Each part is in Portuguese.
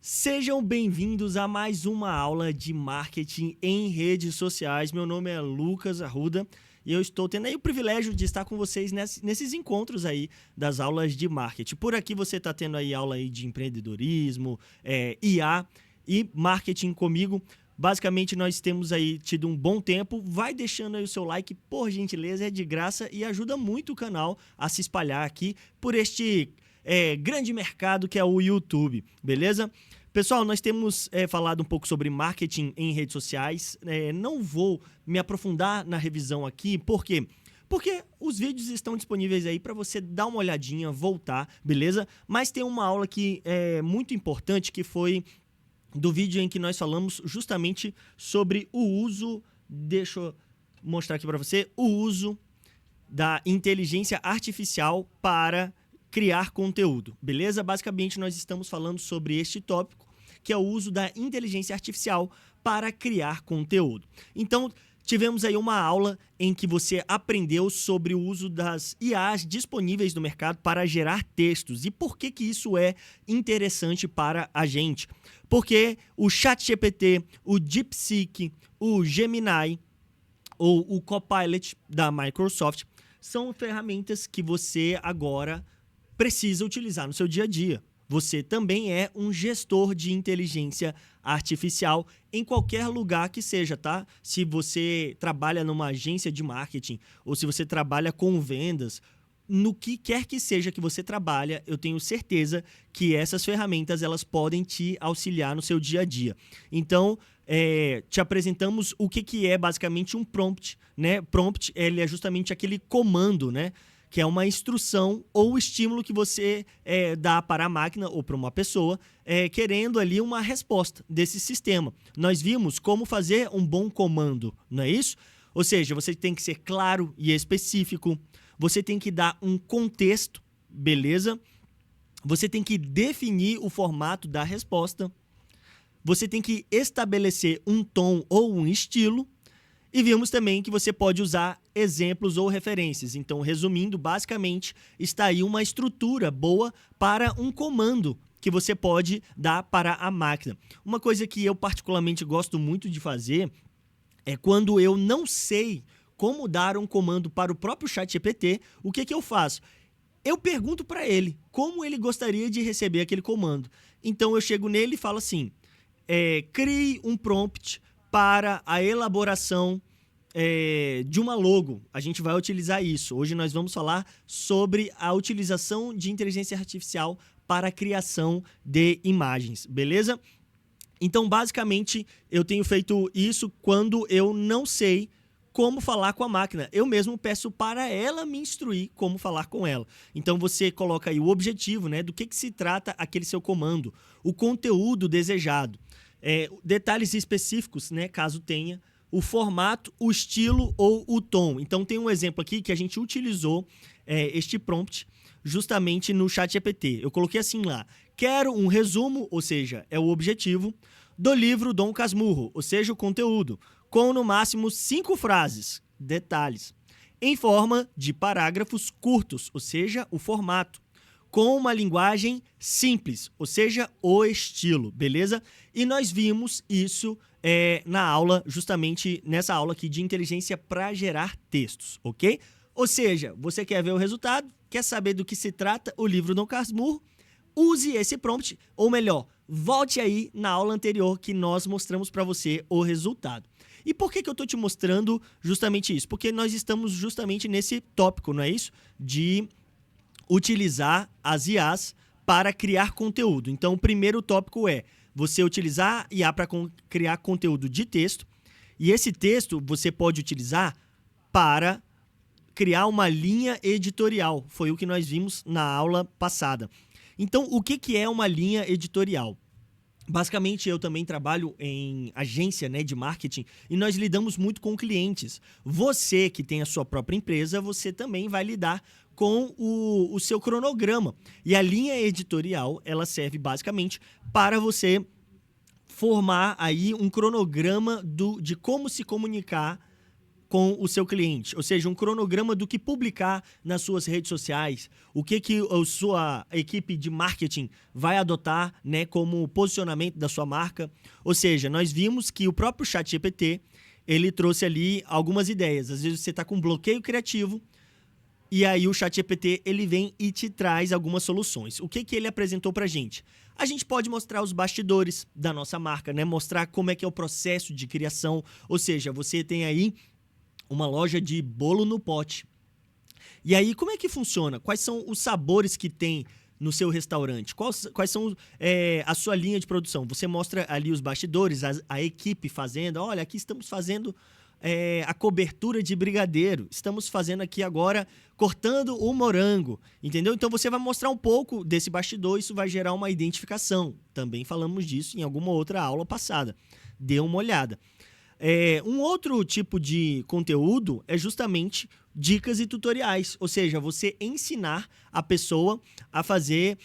Sejam bem-vindos a mais uma aula de marketing em redes sociais. Meu nome é Lucas Arruda e eu estou tendo aí o privilégio de estar com vocês nesses encontros aí das aulas de marketing. Por aqui você está tendo aí aula aí de empreendedorismo, IA e marketing comigo. Basicamente, nós temos aí tido um bom tempo. Vai deixando aí o seu like, por gentileza, é de graça e ajuda muito o canal a se espalhar aqui por este grande mercado que é o YouTube, beleza? Pessoal, nós temos falado um pouco sobre marketing em redes sociais. Não vou me aprofundar na revisão aqui, por quê? Porque os vídeos estão disponíveis aí para você dar uma olhadinha, voltar, beleza? Mas tem uma aula que é muito importante, que foi do vídeo em que nós falamos justamente sobre o uso, deixa eu mostrar aqui para você, o uso da inteligência artificial para criar conteúdo, beleza? Basicamente, nós estamos falando sobre este tópico, que é o uso da inteligência artificial para criar conteúdo. Então, tivemos aí uma aula em que você aprendeu sobre o uso das IAs disponíveis no mercado para gerar textos. E por que isso é interessante para a gente? Porque o ChatGPT, o DeepSeek, o Gemini ou o Copilot da Microsoft são ferramentas que você agora precisa utilizar no seu dia a dia. Você também é um gestor de inteligência artificial em qualquer lugar que seja, tá? Se você trabalha numa agência de marketing ou se você trabalha com vendas, no que quer que seja que você trabalha, eu tenho certeza que essas ferramentas elas podem te auxiliar no seu dia a dia. Então, te apresentamos o que é basicamente um prompt, né? Prompt, ele é justamente aquele comando, né? Que é uma instrução ou estímulo que você dá para a máquina ou para uma pessoa, querendo ali uma resposta desse sistema. Nós vimos como fazer um bom comando, não é isso? Ou seja, você tem que ser claro e específico, você tem que dar um contexto, beleza? Você tem que definir o formato da resposta, você tem que estabelecer um tom ou um estilo, e vimos também que você pode usar exemplos ou referências. Então, resumindo, basicamente, está aí uma estrutura boa para um comando que você pode dar para a máquina. Uma coisa que eu particularmente gosto muito de fazer é quando eu não sei como dar um comando para o próprio ChatGPT, o que eu faço? Eu pergunto para ele como ele gostaria de receber aquele comando. Então, eu chego nele e falo assim, crie um prompt para a elaboração de uma logo. A gente vai utilizar isso. Hoje nós vamos falar sobre a utilização de inteligência artificial para a criação de imagens, beleza? Então, basicamente, eu tenho feito isso quando eu não sei como falar com a máquina. Eu mesmo peço para ela me instruir como falar com ela. Então, você coloca aí o objetivo, né, do que se trata aquele seu comando, o conteúdo desejado. Detalhes específicos, né, caso tenha, o formato, o estilo ou o tom. Então, tem um exemplo aqui que a gente utilizou este prompt justamente no ChatGPT. Eu coloquei assim lá, quero um resumo, ou seja, é o objetivo, do livro Dom Casmurro, ou seja, o conteúdo, com no máximo 5 frases, detalhes, em forma de parágrafos curtos, ou seja, o formato, com uma linguagem simples, ou seja, o estilo, beleza? E nós vimos isso na aula, justamente nessa aula aqui de inteligência para gerar textos, ok? Ou seja, você quer ver o resultado, quer saber do que se trata o livro Dom Casmurro, use esse prompt, ou melhor, volte aí na aula anterior que nós mostramos para você o resultado. E por que eu estou te mostrando justamente isso? Porque nós estamos justamente nesse tópico, não é isso? De utilizar as IAs para criar conteúdo. Então, o primeiro tópico é você utilizar IA para criar conteúdo de texto, e esse texto você pode utilizar para criar uma linha editorial. Foi o que nós vimos na aula passada. Então, o que é uma linha editorial? Basicamente, eu também trabalho em agência, né, de marketing e nós lidamos muito com clientes. Você que tem a sua própria empresa, você também vai lidar com o seu cronograma. E a linha editorial, ela serve basicamente para você formar aí um cronograma de como se comunicar com o seu cliente, ou seja, um cronograma do que publicar nas suas redes sociais, o que a sua equipe de marketing vai adotar, né, como posicionamento da sua marca. Ou seja, nós vimos que o próprio ChatGPT, ele trouxe ali algumas ideias. Às vezes você está com um bloqueio criativo e aí o ChatGPT ele vem e te traz algumas soluções. O que ele apresentou para a gente? A gente pode mostrar os bastidores da nossa marca, né? Mostrar como é que é o processo de criação. Ou seja, você tem aí uma loja de bolo no pote. E aí, como é que funciona? Quais são os sabores que tem no seu restaurante? Quais são a sua linha de produção? Você mostra ali os bastidores, a equipe fazendo. Olha, aqui estamos fazendo a cobertura de brigadeiro. Estamos fazendo aqui agora, cortando o morango. Entendeu? Então, você vai mostrar um pouco desse bastidor. Isso vai gerar uma identificação. Também falamos disso em alguma outra aula passada. Dê uma olhada. Um outro tipo de conteúdo é justamente dicas e tutoriais, ou seja, você ensinar a pessoa a fazer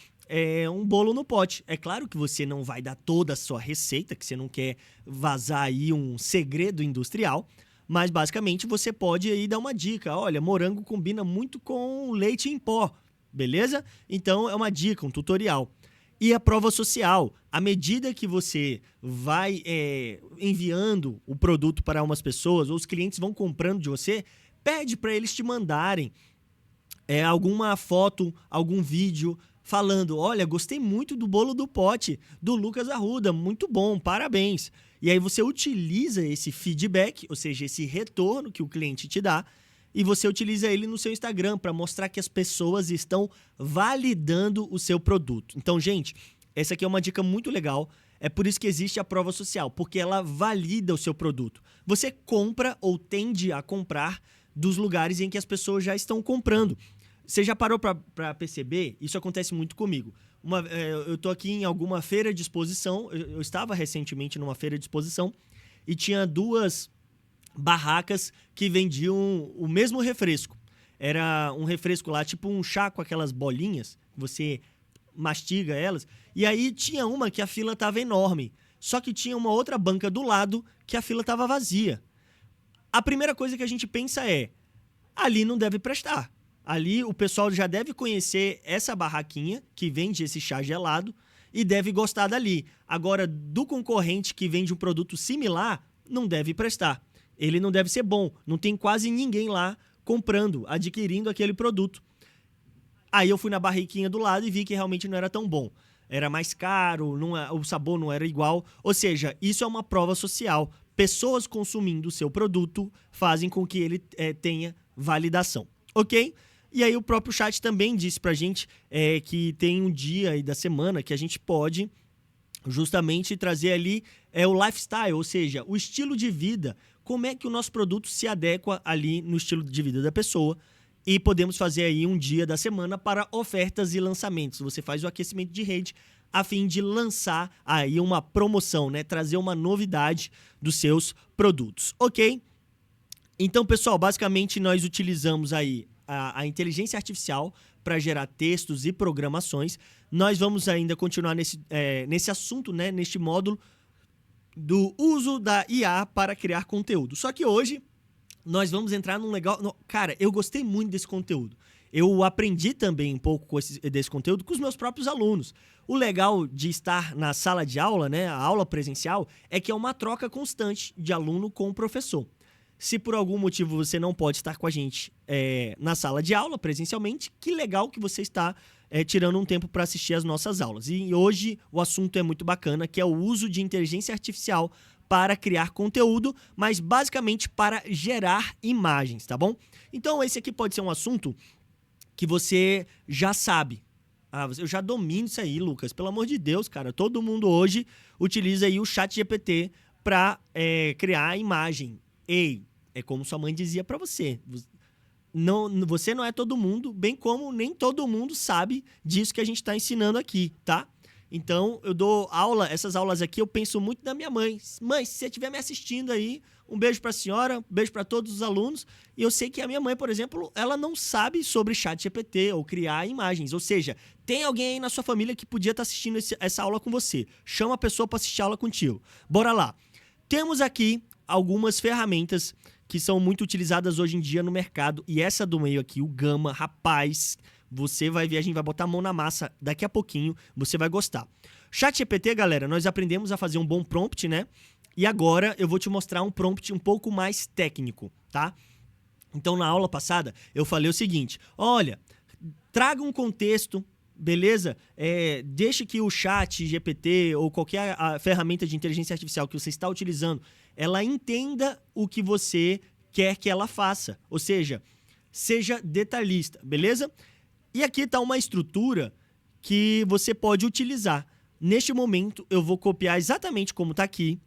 um bolo no pote. É claro que você não vai dar toda a sua receita, que você não quer vazar aí um segredo industrial, mas basicamente você pode aí dar uma dica. Olha, morango combina muito com leite em pó, beleza? Então é uma dica, um tutorial. E a prova social, à medida que você vai enviando o produto para umas pessoas, ou os clientes vão comprando de você, pede para eles te mandarem alguma foto, algum vídeo, falando, olha, gostei muito do bolo do pote, do Lucas Arruda, muito bom, parabéns. E aí você utiliza esse feedback, ou seja, esse retorno que o cliente te dá, e você utiliza ele no seu Instagram para mostrar que as pessoas estão validando o seu produto. Então, gente, essa aqui é uma dica muito legal. É por isso que existe a prova social, porque ela valida o seu produto. Você compra ou tende a comprar dos lugares em que as pessoas já estão comprando. Você já parou para perceber? Isso acontece muito comigo. Eu estou aqui em alguma feira de exposição, eu estava recentemente numa feira de exposição e tinha duas barracas que vendiam o mesmo refresco. Era um refresco lá, tipo um chá com aquelas bolinhas, você mastiga elas. E aí tinha uma que a fila estava enorme, só que tinha uma outra banca do lado que a fila estava vazia. A primeira coisa que a gente pensa ali não deve prestar. Ali o pessoal já deve conhecer essa barraquinha que vende esse chá gelado e deve gostar dali. Agora, do concorrente que vende um produto similar, não deve prestar. Ele não deve ser bom. Não tem quase ninguém lá comprando, adquirindo aquele produto. Aí eu fui na barriquinha do lado e vi que realmente não era tão bom. Era mais caro, o sabor não era igual. Ou seja, isso é uma prova social. Pessoas consumindo o seu produto fazem com que ele tenha validação. Ok? E aí o próprio chat também disse pra gente que tem um dia aí da semana que a gente pode justamente trazer ali o lifestyle, ou seja, o estilo de vida. Como é que o nosso produto se adequa ali no estilo de vida da pessoa. E podemos fazer aí um dia da semana para ofertas e lançamentos. Você faz o aquecimento de rede a fim de lançar aí uma promoção, né? Trazer uma novidade dos seus produtos, ok? Então, pessoal, basicamente nós utilizamos aí a inteligência artificial para gerar textos e programações. Nós vamos ainda continuar nesse assunto, né? Neste módulo do uso da IA para criar conteúdo. Só que hoje nós vamos entrar num legal... Cara, eu gostei muito desse conteúdo. Eu aprendi também um pouco desse conteúdo com os meus próprios alunos. O legal de estar na sala de aula, né, a aula presencial, é que é uma troca constante de aluno com o professor. Se por algum motivo você não pode estar com a gente na sala de aula presencialmente, que legal que você está tirando um tempo para assistir as nossas aulas. E hoje o assunto é muito bacana, que é o uso de inteligência artificial para criar conteúdo, mas basicamente para gerar imagens, tá bom? Então esse aqui pode ser um assunto que você já sabe. Eu já domino isso aí, Lucas. Pelo amor de Deus, cara. Todo mundo hoje utiliza aí o ChatGPT para criar imagem. Ei, é como sua mãe dizia para você. Você não é todo mundo, bem como nem todo mundo sabe disso que a gente está ensinando aqui, tá? Então, eu dou essas aulas aqui, eu penso muito na minha mãe. Mãe, se você estiver me assistindo aí, um beijo para a senhora, um beijo para todos os alunos. E eu sei que a minha mãe, por exemplo, ela não sabe sobre ChatGPT ou criar imagens. Ou seja, tem alguém aí na sua família que podia estar assistindo essa aula com você. Chama a pessoa para assistir a aula contigo. Bora lá. Temos aqui algumas ferramentas que são muito utilizadas hoje em dia no mercado. E essa do meio aqui, o Gama, rapaz, você vai ver, a gente vai botar a mão na massa daqui a pouquinho, você vai gostar. ChatGPT, galera, nós aprendemos a fazer um bom prompt, né? E agora eu vou te mostrar um prompt um pouco mais técnico, tá? Então, na aula passada, eu falei o seguinte, olha, traga um contexto, beleza? Deixe que o ChatGPT ou qualquer ferramenta de inteligência artificial que você está utilizando, ela entenda o que você quer que ela faça. Ou seja detalhista, beleza? E aqui está uma estrutura que você pode utilizar. Neste momento, eu vou copiar exatamente como está aqui.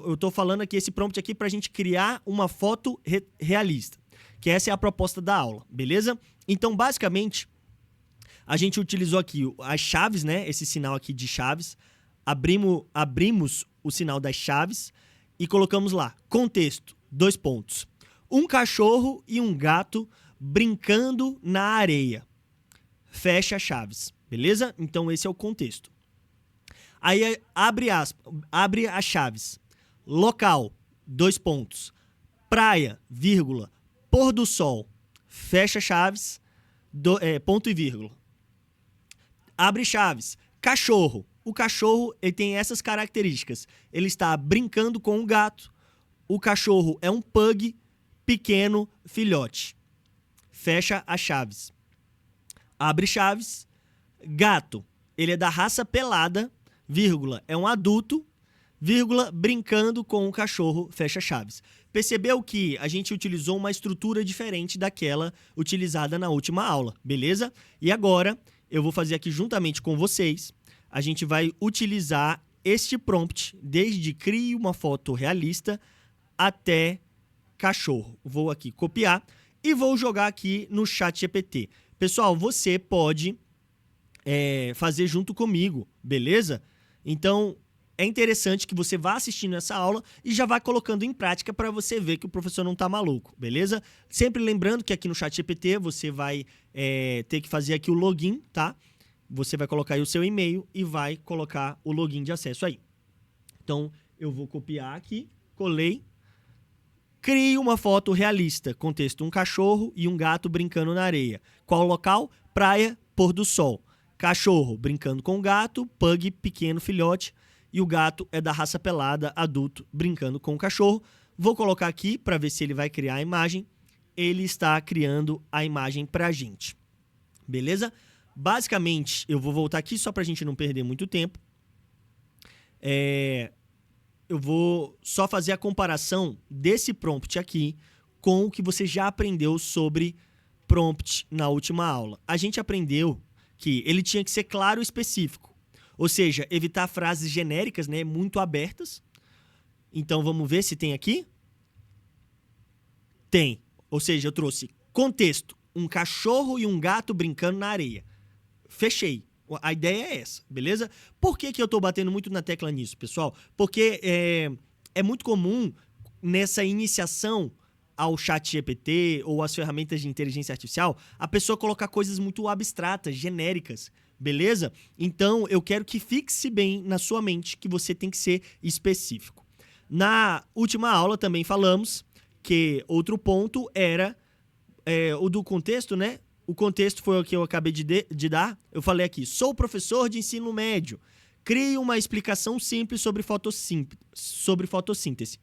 Eu estou falando aqui, esse prompt aqui, para a gente criar uma foto realista. Que essa é a proposta da aula, beleza? Então, basicamente, a gente utilizou aqui as chaves, né? Esse sinal aqui de chaves. Abrimos o sinal das chaves e colocamos lá, contexto, 2 pontos. Um cachorro e um gato brincando na areia. Fecha chaves, beleza? Então, esse é o contexto. Aí, abre as chaves. Local, 2 pontos. Praia, vírgula, pôr do sol. Fecha chaves, ponto e vírgula. Abre chaves. Cachorro. O cachorro ele tem essas características. Ele está brincando com um gato. O cachorro é um pug pequeno filhote. Fecha as chaves. Abre chaves. Gato. Ele é da raça pelada, vírgula, é um adulto, vírgula, brincando com um cachorro, fecha chaves. Percebeu que a gente utilizou uma estrutura diferente daquela utilizada na última aula, beleza? E agora, eu vou fazer aqui juntamente com vocês, a gente vai utilizar este prompt, desde crie uma foto realista até cachorro. Vou aqui copiar e vou jogar aqui no ChatGPT. Pessoal, você pode fazer junto comigo, beleza? Então, é interessante que você vá assistindo essa aula e já vá colocando em prática para você ver que o professor não tá maluco, beleza? Sempre lembrando que aqui no ChatGPT você vai ter que fazer aqui o login, tá? Você vai colocar aí o seu e-mail e vai colocar o login de acesso aí. Então, eu vou copiar aqui, colei. Crie uma foto realista, contexto um cachorro e um gato brincando na areia. Qual o local? Praia, pôr do sol. Cachorro brincando com o gato, pug pequeno filhote e o gato é da raça pelada, adulto, brincando com o cachorro. Vou colocar aqui para ver se ele vai criar a imagem. Ele está criando a imagem para a gente. Beleza? Basicamente, eu vou voltar aqui só para a gente não perder muito tempo. Eu vou só fazer a comparação desse prompt aqui com o que você já aprendeu sobre prompt na última aula. A gente aprendeu que ele tinha que ser claro e específico. Ou seja, evitar frases genéricas, né, muito abertas. Então, vamos ver se tem aqui. Tem. Ou seja, eu trouxe contexto. Um cachorro e um gato brincando na areia. Fechei. A ideia é essa, beleza? Por que eu estou batendo muito na tecla nisso, pessoal? Porque é muito comum nessa iniciação ao ChatGPT ou às ferramentas de inteligência artificial, a pessoa colocar coisas muito abstratas, genéricas, beleza? Então, eu quero que fixe bem na sua mente que você tem que ser específico. Na última aula também falamos que outro ponto era o do contexto, né? O contexto foi o que eu acabei de dar. Eu falei aqui, sou professor de ensino médio. Crie uma explicação simples sobre fotossíntese.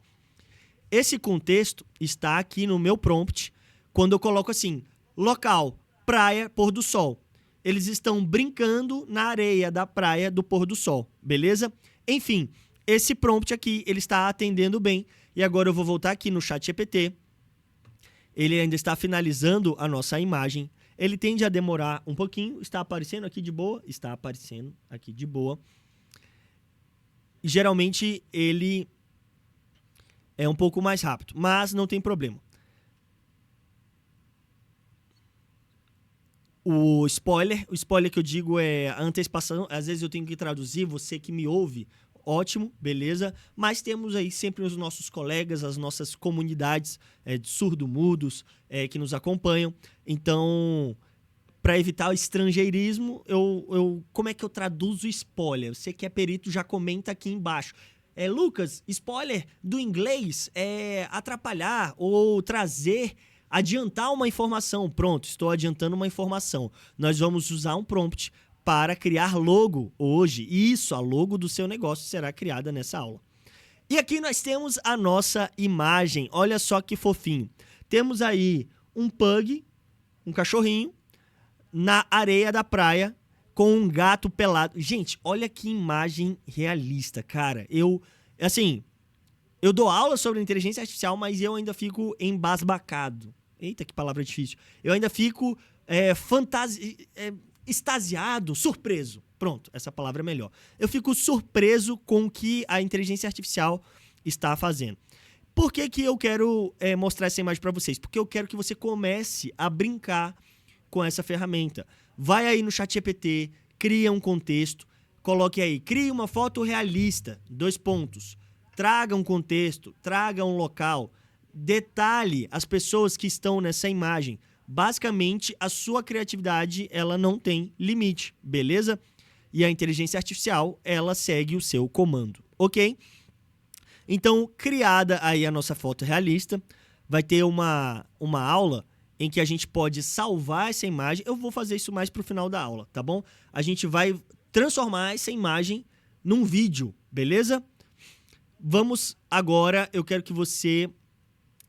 Esse contexto está aqui no meu prompt, quando eu coloco assim, local, praia, pôr do sol. Eles estão brincando na areia da praia do pôr do sol, beleza? Enfim, esse prompt aqui, ele está atendendo bem. E agora eu vou voltar aqui no ChatGPT. Ele ainda está finalizando a nossa imagem. Ele tende a demorar um pouquinho. Está aparecendo aqui de boa? Está aparecendo aqui de boa. Geralmente, ele é um pouco mais rápido, mas não tem problema. O spoiler que eu digo é a antecipação. Às vezes eu tenho que traduzir, você que me ouve, ótimo, beleza? Mas temos aí sempre os nossos colegas, as nossas comunidades de surdo-mudos que nos acompanham. Então, para evitar o estrangeirismo, como é que eu traduzo spoiler? Você que é perito, já comenta aqui embaixo. Lucas, spoiler do inglês é atrapalhar ou trazer, adiantar uma informação. Pronto, estou adiantando uma informação. Nós vamos usar um prompt para criar logo hoje. Isso, a logo do seu negócio será criada nessa aula. E aqui nós temos a nossa imagem. Olha só que fofinho. Temos aí um pug, um cachorrinho, na areia da praia, com um gato pelado. Gente, olha que imagem realista, cara. Eu dou aula sobre inteligência artificial, mas eu ainda fico embasbacado. Eita, que palavra difícil. Eu ainda fico extasiado, surpreso. Pronto, essa palavra é melhor. Eu fico surpreso com o que a inteligência artificial está fazendo. Por que que eu quero mostrar essa imagem para vocês? Porque eu quero que você comece a brincar com essa ferramenta. Vai aí no ChatGPT, cria um contexto, coloque aí, crie uma foto realista, 2 pontos. Traga um contexto, traga um local, detalhe as pessoas que estão nessa imagem. Basicamente, a sua criatividade, ela não tem limite, beleza? E a inteligência artificial, ela segue o seu comando, ok? Então, criada aí a nossa foto realista, vai ter uma aula em que a gente pode salvar essa imagem. Eu vou fazer isso mais pro final da aula, tá bom? A gente vai transformar essa imagem num vídeo, beleza? Vamos agora, eu quero que você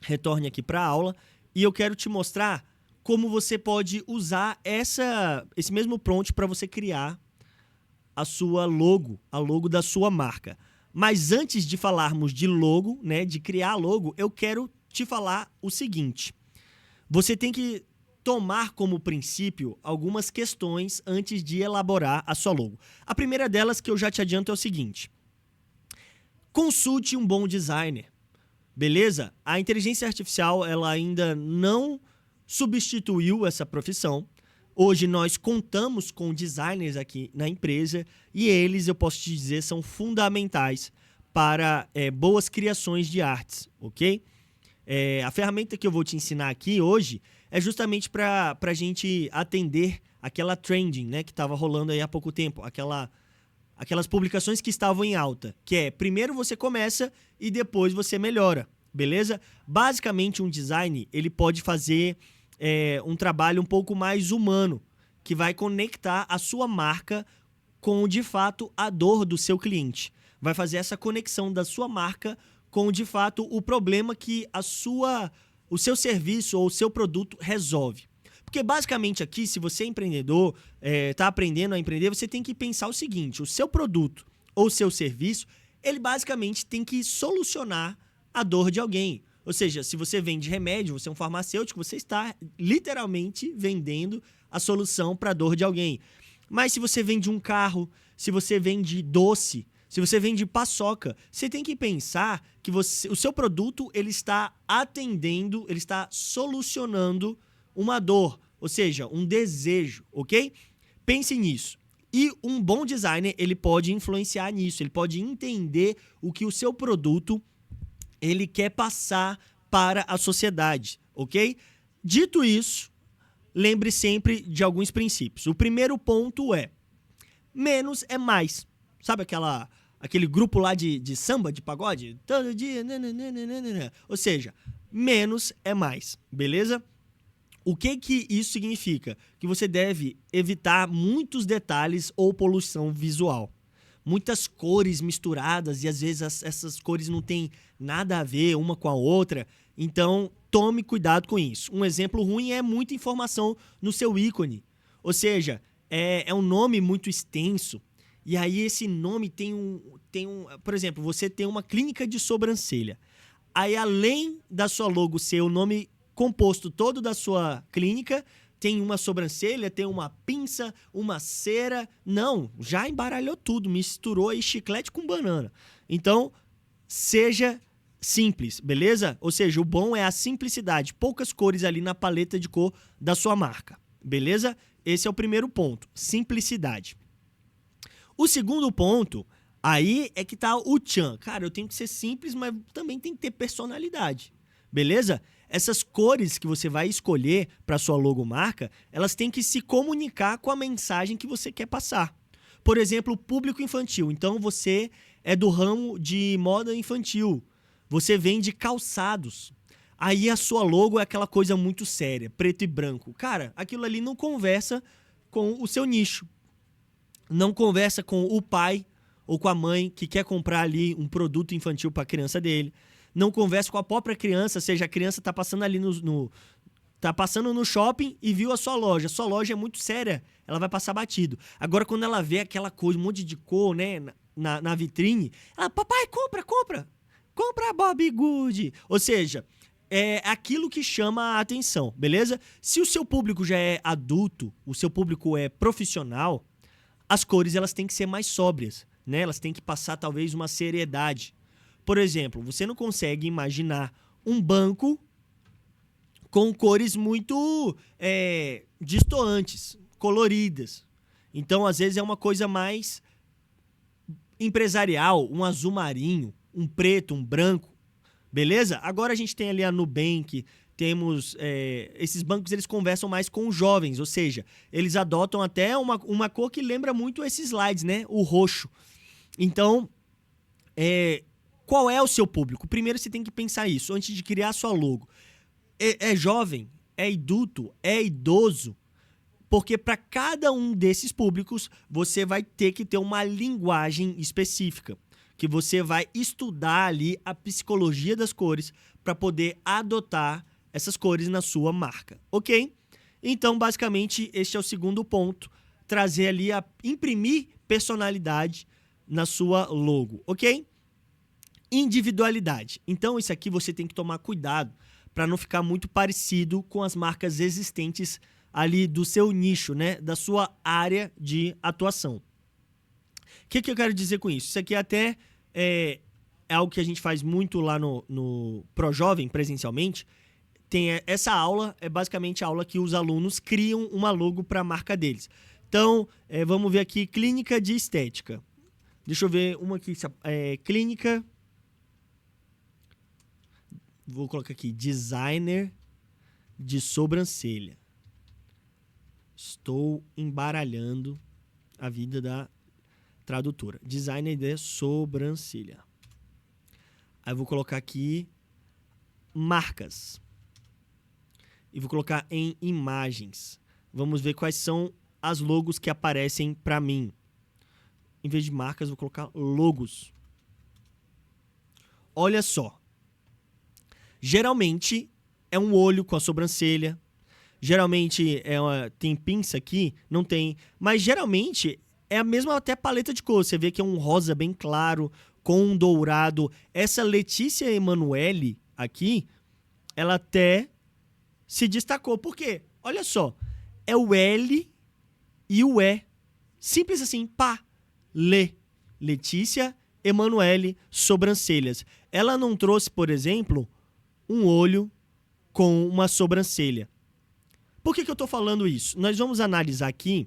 retorne aqui para a aula e eu quero te mostrar como você pode usar esse mesmo prompt para você criar a sua logo, a logo da sua marca. Mas antes de falarmos de logo, né, de criar logo, eu quero te falar o seguinte. Você tem que tomar como princípio algumas questões antes de elaborar a sua logo. A primeira delas, que eu já te adianto, é o seguinte. Consulte um bom designer, beleza? A inteligência artificial, ela ainda não substituiu essa profissão. Hoje nós contamos com designers aqui na empresa e eles, eu posso te dizer, são fundamentais para boas criações de artes, ok? A ferramenta que eu vou te ensinar aqui hoje é justamente para a gente atender aquela trending, né, que estava rolando aí há pouco tempo, aquelas publicações que estavam em alta, que é primeiro você começa e depois você melhora, beleza? Basicamente um design, ele pode fazer um trabalho um pouco mais humano, que vai conectar a sua marca com, de fato, a dor do seu cliente. Vai fazer essa conexão da sua marca com, de fato, o problema que o seu serviço ou o seu produto resolve. Porque, basicamente, aqui, se você é empreendedor, está aprendendo a empreender, você tem que pensar o seguinte, o seu produto ou o seu serviço, ele basicamente tem que solucionar a dor de alguém. Ou seja, se você vende remédio, você é um farmacêutico, você está literalmente vendendo a solução para a dor de alguém. Mas se você vende um carro, se você vende doce, se você vende paçoca, você tem que pensar que o seu produto ele está atendendo, ele está solucionando uma dor, ou seja, um desejo, ok? Pense nisso. E um bom designer, ele pode influenciar nisso, ele pode entender o que o seu produto ele quer passar para a sociedade, ok? Dito isso, lembre sempre de alguns princípios. O primeiro ponto é, menos é mais. Sabe aquele grupo lá de samba, de pagode? Todo dia, nananana. Ou seja, menos é mais, beleza? O que isso significa? Que você deve evitar muitos detalhes ou poluição visual. Muitas cores misturadas e às vezes essas cores não têm nada a ver uma com a outra. Então, tome cuidado com isso. Um exemplo ruim é muita informação no seu ícone. Ou seja, é um nome muito extenso. E aí esse nome tem um... Por exemplo, você tem uma clínica de sobrancelha. Aí, além da sua logo ser o nome composto todo da sua clínica, tem uma sobrancelha, tem uma pinça, uma cera. Não, já embaralhou tudo, misturou aí chiclete com banana. Então, seja simples, beleza? Ou seja, o bom é a simplicidade, poucas cores ali na paleta de cor da sua marca, beleza? Esse é o primeiro ponto, simplicidade. O segundo ponto, aí é que tá o tchan. Cara, eu tenho que ser simples, mas também tem que ter personalidade, beleza? Essas cores que você vai escolher para sua logomarca, elas têm que se comunicar com a mensagem que você quer passar. Por exemplo, público infantil. Então, você é do ramo de moda infantil. Você vende calçados. Aí a sua logo é aquela coisa muito séria, preto e branco. Cara, aquilo ali não conversa com o seu nicho. Não conversa com o pai ou com a mãe que quer comprar ali um produto infantil para a criança dele. Não conversa com a própria criança, seja, a criança tá passando ali tá passando no shopping e viu a sua loja. Sua loja é muito séria, ela vai passar batido. Agora, quando ela vê aquela coisa, um monte de cor, né, na vitrine, ela, papai, compra a Bobbie Good. Ou seja, é aquilo que chama a atenção, beleza? Se o seu público já é adulto, o seu público é profissional, as cores elas têm que ser mais sóbrias, né? Elas têm que passar talvez uma seriedade. Por exemplo, você não consegue imaginar um banco com cores muito destoantes, coloridas. Então, às vezes, é uma coisa mais empresarial, um azul marinho, um preto, um branco, beleza? Agora a gente tem ali a Nubank, temos esses bancos, eles conversam mais com os jovens, ou seja, eles adotam até uma cor que lembra muito esses slides, né? O roxo. Então, qual é o seu público? Primeiro você tem que pensar isso, antes de criar a sua logo. É jovem? É adulto? É idoso? Porque para cada um desses públicos, você vai ter que ter uma linguagem específica, que você vai estudar ali a psicologia das cores para poder adotar essas cores na sua marca, ok? Então, basicamente, este é o segundo ponto, trazer ali, imprimir personalidade na sua logo, ok? Individualidade. Então, isso aqui você tem que tomar cuidado para não ficar muito parecido com as marcas existentes ali do seu nicho, né? Da sua área de atuação. O que eu quero dizer com isso? Isso aqui até é algo que a gente faz muito lá no ProJovem, presencialmente. Tem essa aula, é basicamente a aula que os alunos criam uma logo para a marca deles. Então, vamos ver aqui, clínica de estética. Deixa eu ver uma aqui, clínica... Vou colocar aqui, designer de sobrancelha. Estou embaralhando a vida da tradutora. Designer de sobrancelha. Aí eu vou colocar aqui marcas. E vou colocar em imagens. Vamos ver quais são as logos que aparecem para mim. Em vez de marcas, vou colocar logos. Olha só. Geralmente é um olho com a sobrancelha. Geralmente tem pinça aqui, não tem. Mas geralmente é a mesma até paleta de cor. Você vê que é um rosa bem claro com um dourado. Essa Letícia Emanuele aqui, ela até se destacou. Por quê? Olha só. É o L e o E. Simples assim. Pá. Letícia Emanuele sobrancelhas. Ela não trouxe, por exemplo, um olho com uma sobrancelha. Por que eu estou falando isso? Nós vamos analisar aqui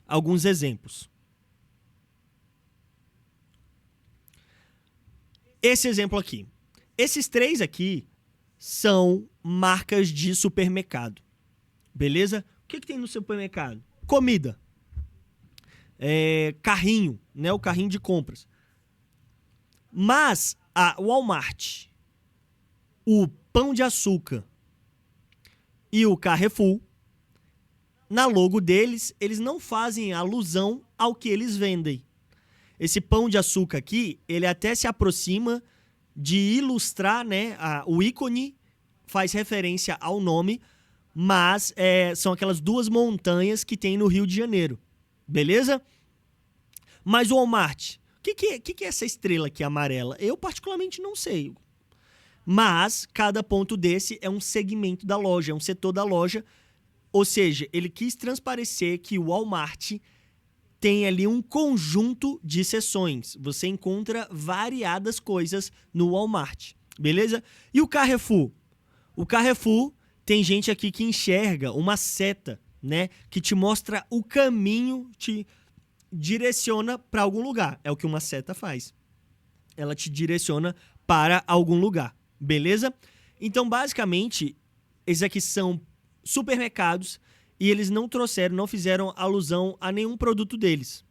alguns exemplos. Esse exemplo aqui. Esses três aqui são marcas de supermercado. Beleza? O que tem no supermercado? Comida. Carrinho, né? O carrinho de compras. Mas a Walmart, o Pão de Açúcar e o Carrefour, na logo deles, eles não fazem alusão ao que eles vendem. Esse Pão de Açúcar aqui, ele até se aproxima de ilustrar, né? O ícone faz referência ao nome, mas são aquelas duas montanhas que tem no Rio de Janeiro. Beleza? Mas o Walmart, o que é essa estrela aqui amarela? Eu particularmente não sei. Mas cada ponto desse é um segmento da loja, é um setor da loja. Ou seja, ele quis transparecer que o Walmart tem ali um conjunto de seções. Você encontra variadas coisas no Walmart, beleza? E o Carrefour? O Carrefour tem gente aqui que enxerga uma seta, né? Que te mostra o caminho, te direciona para algum lugar. É o que uma seta faz. Ela te direciona para algum lugar, beleza? Então, basicamente, esses aqui são supermercados e eles não trouxeram, não fizeram alusão a nenhum produto deles.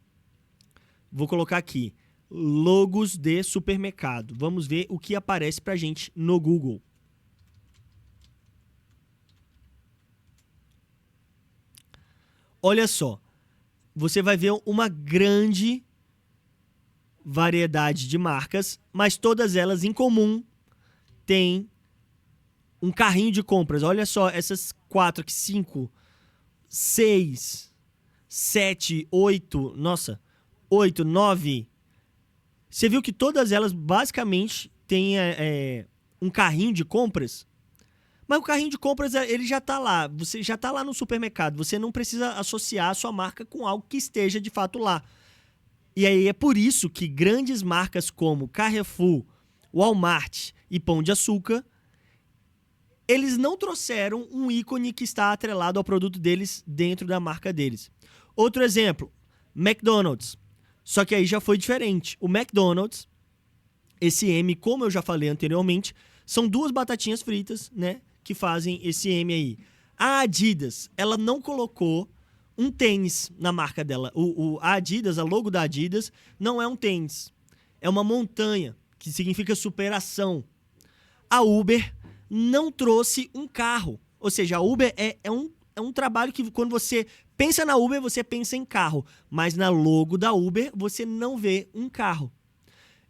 Vou colocar aqui, logos de supermercado. Vamos ver o que aparece pra gente no Google. Olha só, você vai ver uma grande variedade de marcas, mas todas elas em comum têm um carrinho de compras. Olha só, essas 4 aqui, 5, 6, 7, 8, nossa, 8, 9. Você viu que todas elas basicamente têm um carrinho de compras? Mas o carrinho de compras, ele já está lá. Você já está lá no supermercado. Você não precisa associar a sua marca com algo que esteja de fato lá. E aí é por isso que grandes marcas como Carrefour, Walmart e Pão de Açúcar, eles não trouxeram um ícone que está atrelado ao produto deles dentro da marca deles. Outro exemplo, McDonald's. Só que aí já foi diferente. O McDonald's, esse M, como eu já falei anteriormente, são 2 batatinhas fritas, né, que fazem esse M aí. A Adidas, ela não colocou um tênis na marca dela. A Adidas, a logo da Adidas, não é um tênis. É uma montanha, que significa superação. A Uber não trouxe um carro. Ou seja, a Uber é um trabalho que quando você pensa na Uber, você pensa em carro. Mas na logo da Uber, você não vê um carro.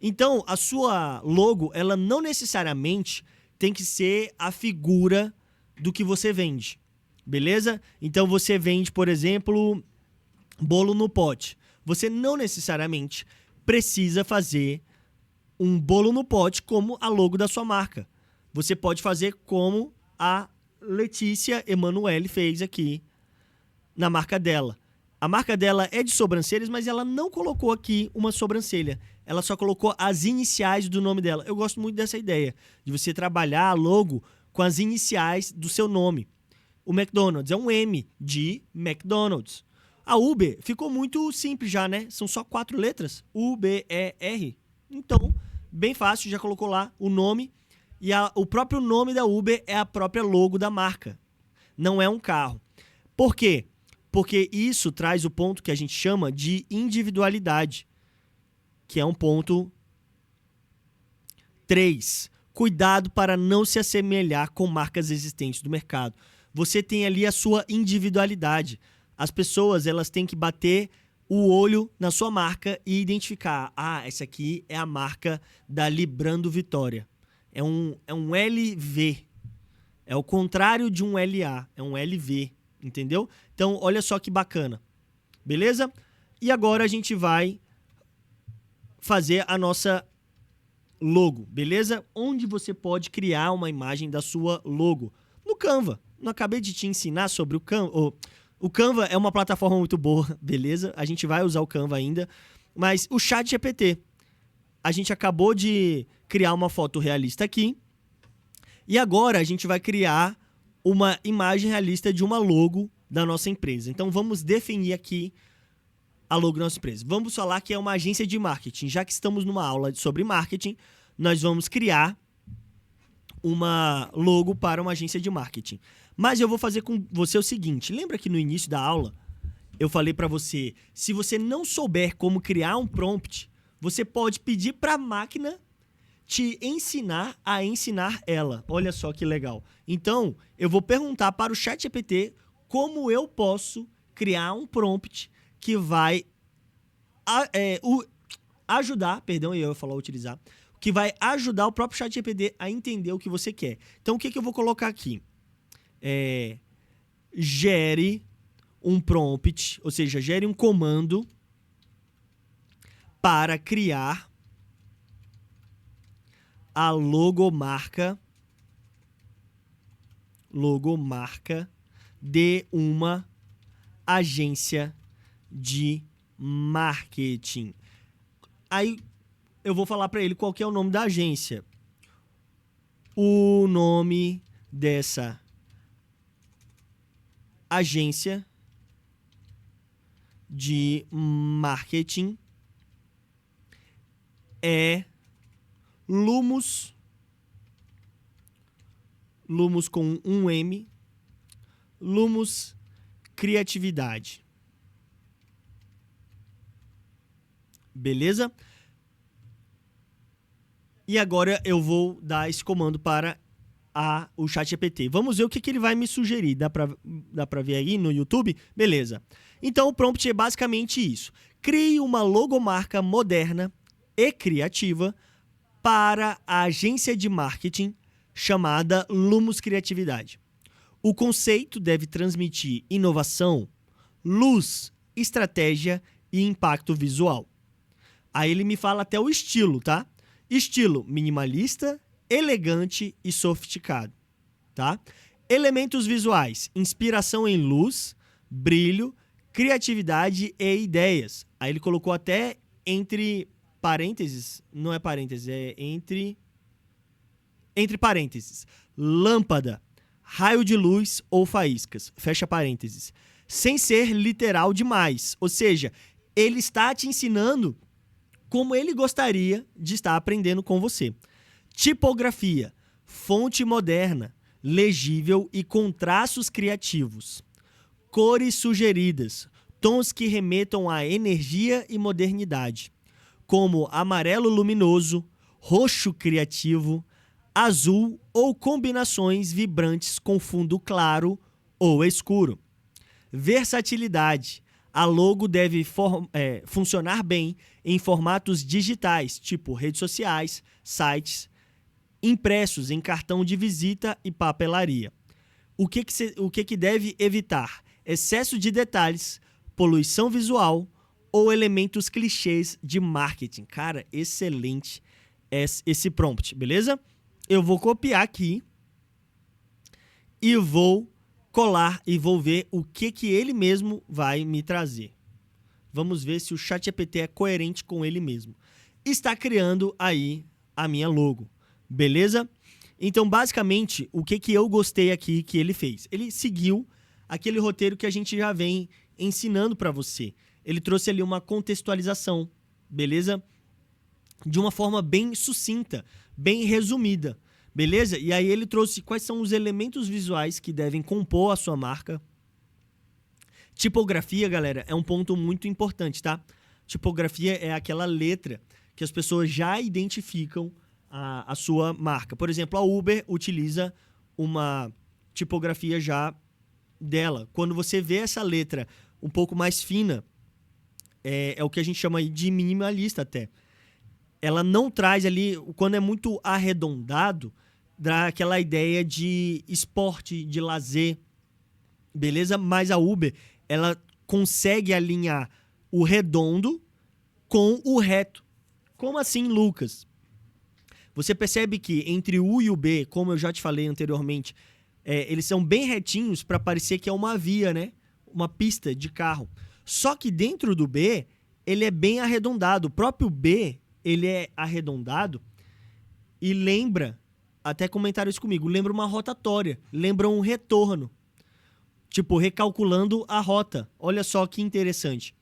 Então, a sua logo, ela não necessariamente tem que ser a figura do que você vende. Beleza? Então, você vende, por exemplo, bolo no pote. Você não necessariamente precisa fazer um bolo no pote como a logo da sua marca. Você pode fazer como a Letícia Emanuele fez aqui na marca dela. A marca dela é de sobrancelhas, mas ela não colocou aqui uma sobrancelha. Ela só colocou as iniciais do nome dela. Eu gosto muito dessa ideia, de você trabalhar a logo com as iniciais do seu nome. O McDonald's é um M de McDonald's. A Uber ficou muito simples já, né? São só 4 letras. U-B-E-R. Então, bem fácil, já colocou lá o nome. E o próprio nome da Uber é a própria logo da marca. Não é um carro. Por quê? Porque isso traz o ponto que a gente chama de individualidade, que é um ponto 3. Cuidado para não se assemelhar com marcas existentes do mercado. Você tem ali a sua individualidade. As pessoas, elas têm que bater o olho na sua marca e identificar. Ah, essa aqui é a marca da Librando Vitória. É um LV. É o contrário de um LA. É um LV. Entendeu? Então, olha só que bacana. Beleza? E agora a gente vai fazer a nossa logo. Beleza? Onde você pode criar uma imagem da sua logo? No Canva. Não acabei de te ensinar sobre o Canva. O Canva é uma plataforma muito boa, beleza? A gente vai usar o Canva ainda. Mas o ChatGPT. A gente acabou de criar uma foto realista aqui. E agora a gente vai criar uma imagem realista de uma logo da nossa empresa. Então, vamos definir aqui a logo da nossa empresa. Vamos falar que é uma agência de marketing. Já que estamos numa aula sobre marketing, nós vamos criar uma logo para uma agência de marketing. Mas eu vou fazer com você o seguinte. Lembra que no início da aula eu falei para você, se você não souber como criar um prompt, você pode pedir para a máquina te ensinar a ensinar ela. Olha só que legal. Então, eu vou perguntar para o ChatGPT como eu posso criar um prompt que vai ajudar, perdão, eu ia falar utilizar, que vai ajudar o próprio ChatGPT a entender o que você quer. Então, o que eu vou colocar aqui? Gere um prompt, ou seja, gere um comando para criar a logomarca de uma agência de marketing. Aí eu vou falar para ele qual que é o nome da agência. O nome dessa agência de marketing é Lumos com um M, Lumos criatividade. Beleza? E agora eu vou dar esse comando para o ChatGPT. Vamos ver o que ele vai me sugerir. Dá pra ver aí no YouTube? Beleza. Então o prompt é basicamente isso. Crie uma logomarca moderna e criativa para a agência de marketing chamada Lumos Criatividade. O conceito deve transmitir inovação, luz, estratégia e impacto visual. Aí ele me fala até o estilo, tá? Estilo minimalista, elegante e sofisticado, tá? Elementos visuais, inspiração em luz, brilho, criatividade e ideias. Aí ele colocou até entre parênteses, não é parênteses, é entre parênteses, lâmpada, raio de luz ou faíscas, fecha parênteses, sem ser literal demais. Ou seja, ele está te ensinando como ele gostaria de estar aprendendo com você. Tipografia, fonte moderna, legível e com traços criativos. Cores sugeridas, tons que remetam à energia e modernidade, como amarelo luminoso, roxo criativo, azul ou combinações vibrantes com fundo claro ou escuro. Versatilidade. A logo deve funcionar bem em formatos digitais, tipo redes sociais, sites, impressos em cartão de visita e papelaria. O que deve evitar? Excesso de detalhes, poluição visual ou elementos clichês de marketing. Cara, excelente esse prompt, beleza? Eu vou copiar aqui e vou colar e vou ver o que ele mesmo vai me trazer. Vamos ver se o ChatGPT é coerente com ele mesmo. Está criando aí a minha logo, beleza? Então, basicamente, o que eu gostei aqui que ele fez? Ele seguiu aquele roteiro que a gente já vem ensinando para você. Ele trouxe ali uma contextualização, beleza? De uma forma bem sucinta, bem resumida, beleza? E aí ele trouxe quais são os elementos visuais que devem compor a sua marca. Tipografia, galera, é um ponto muito importante, tá? Tipografia é aquela letra que as pessoas já identificam a sua marca. Por exemplo, a Uber utiliza uma tipografia já dela. Quando você vê essa letra um pouco mais fina, é o que a gente chama aí de minimalista até. Ela não traz ali, quando é muito arredondado, dá aquela ideia de esporte, de lazer, beleza? Mas a Uber, ela consegue alinhar o redondo com o reto. Como assim, Lucas? Você percebe que entre o U e o B, como eu já te falei anteriormente, eles são bem retinhos para parecer que é uma via, né? Uma pista de carro. Só que dentro do B, ele é bem arredondado. O próprio B, ele é arredondado e lembra, até comentaram isso comigo, lembra uma rotatória, lembra um retorno. Tipo, recalculando a rota. Olha só que interessante.